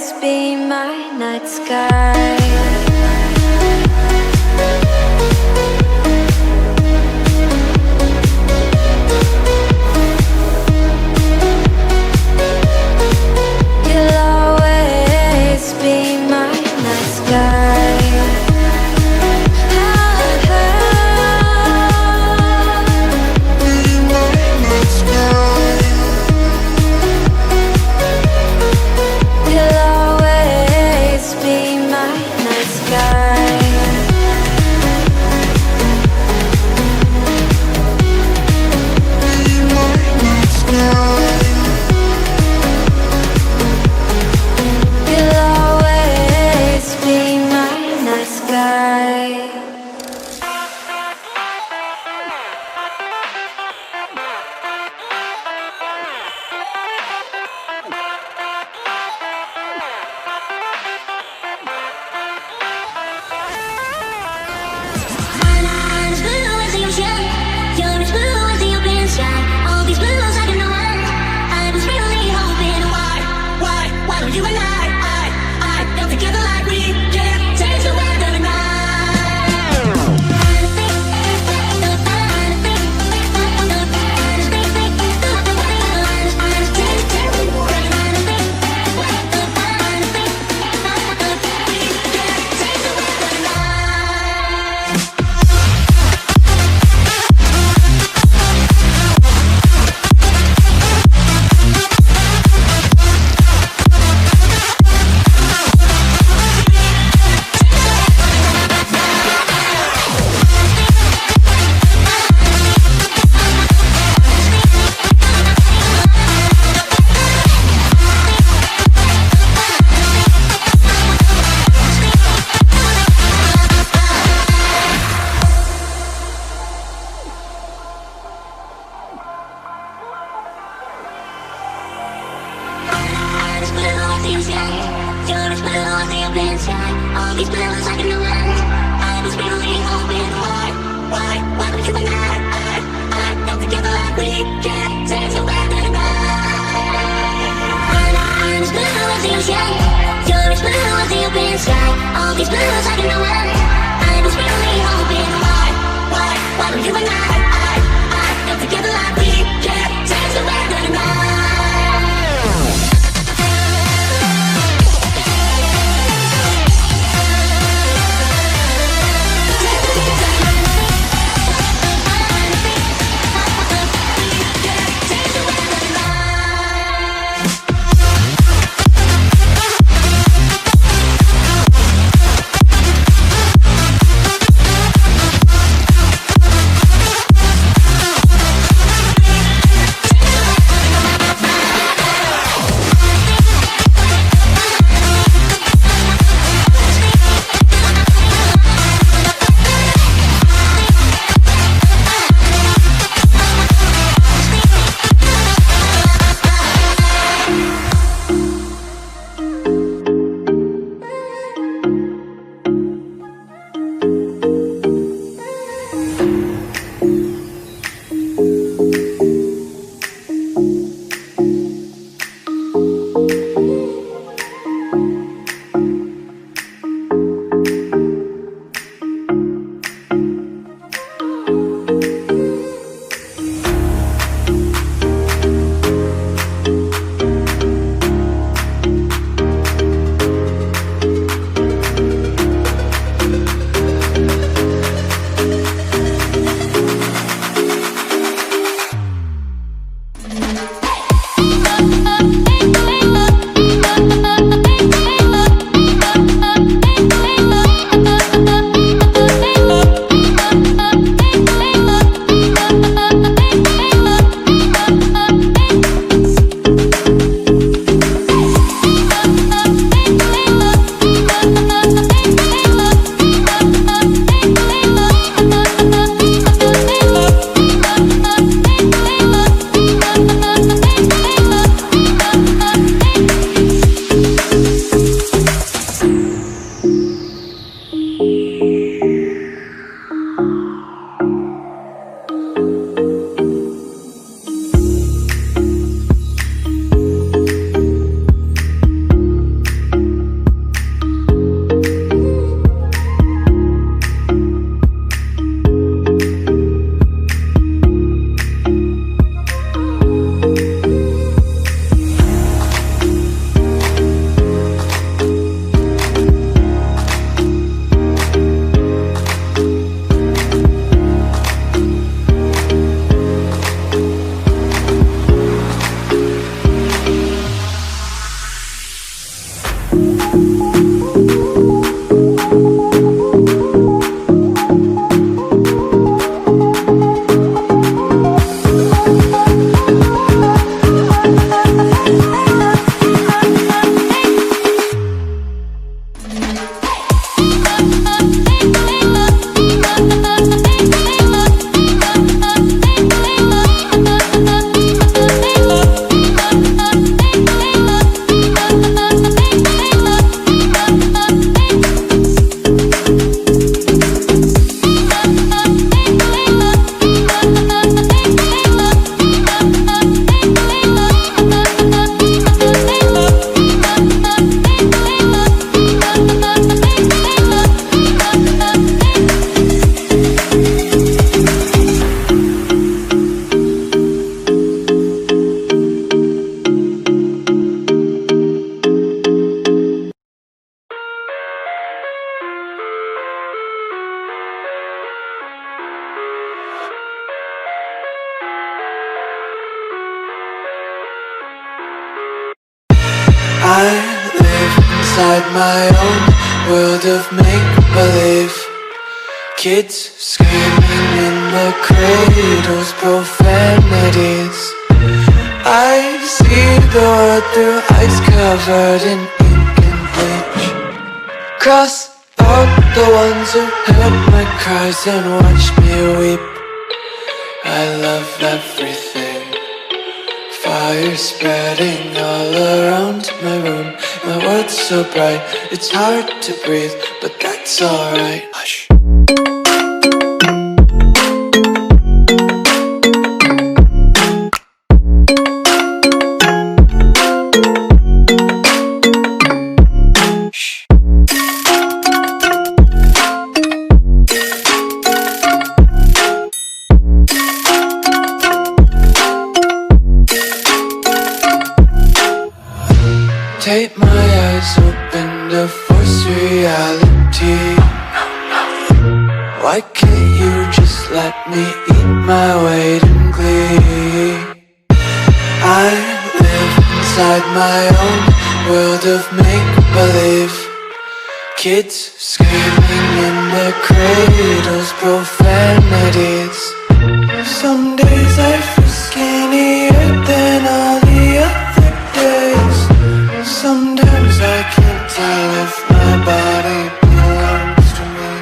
always be my night sky. inside my own world of make-believe. Kids screaming in their cradles, profanities. I see the world through ice covered in ink and bleach. Cross out the ones who heard my cries and watched me weep. I love everything. Fire spreading all around my room. My world's so bright, it's hard to breathe, but that's alright. Hush. Tape my eyes open to force reality. Why can't you just let me eat my weight in glee? I live inside my own world of make-believe. Kids screaming in their cradles, profanities. Some days I feel skinnier than all the other days. Sometimes I can't tell if my body belongs to me.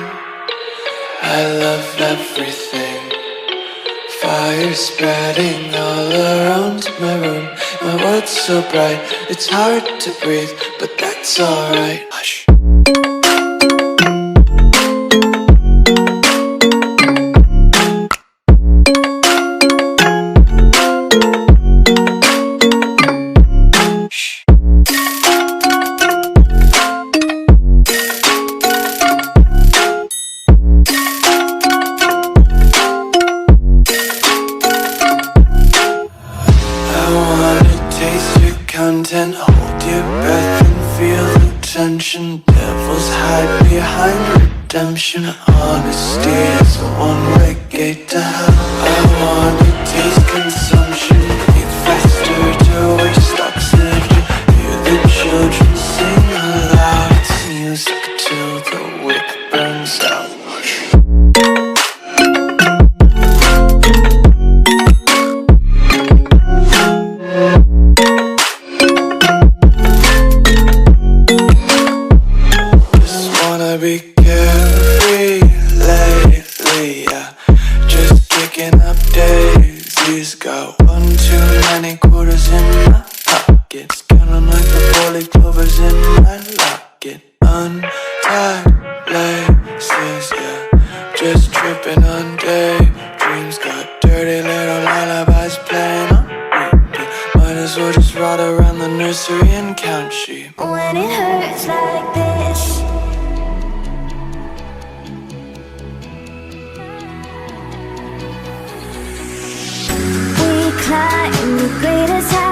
I love everything. Fire spreading all around my room. My world's so bright, it's hard to breathe, but that's alright. Hush. Content, hold your breath and feel the tension. Devils hide behind redemption. Honesty is a one-way gate to hell. I wanna taste consumption. Breathe faster to waste oxygen. Hear the children sing aloud. It's music till the wick burns out. Be carefree lately, yeah. Just kicking up daisies. Got one too many quarters in my pockets. Counting like the four-leaf clovers in my locket. Untied laces, yeah. Just tripping on daydreams. Got dirty little lullabies playing on repeat. Might as well just ride around the nursery and count sheep. When it hurts like this, climb the greatest heights.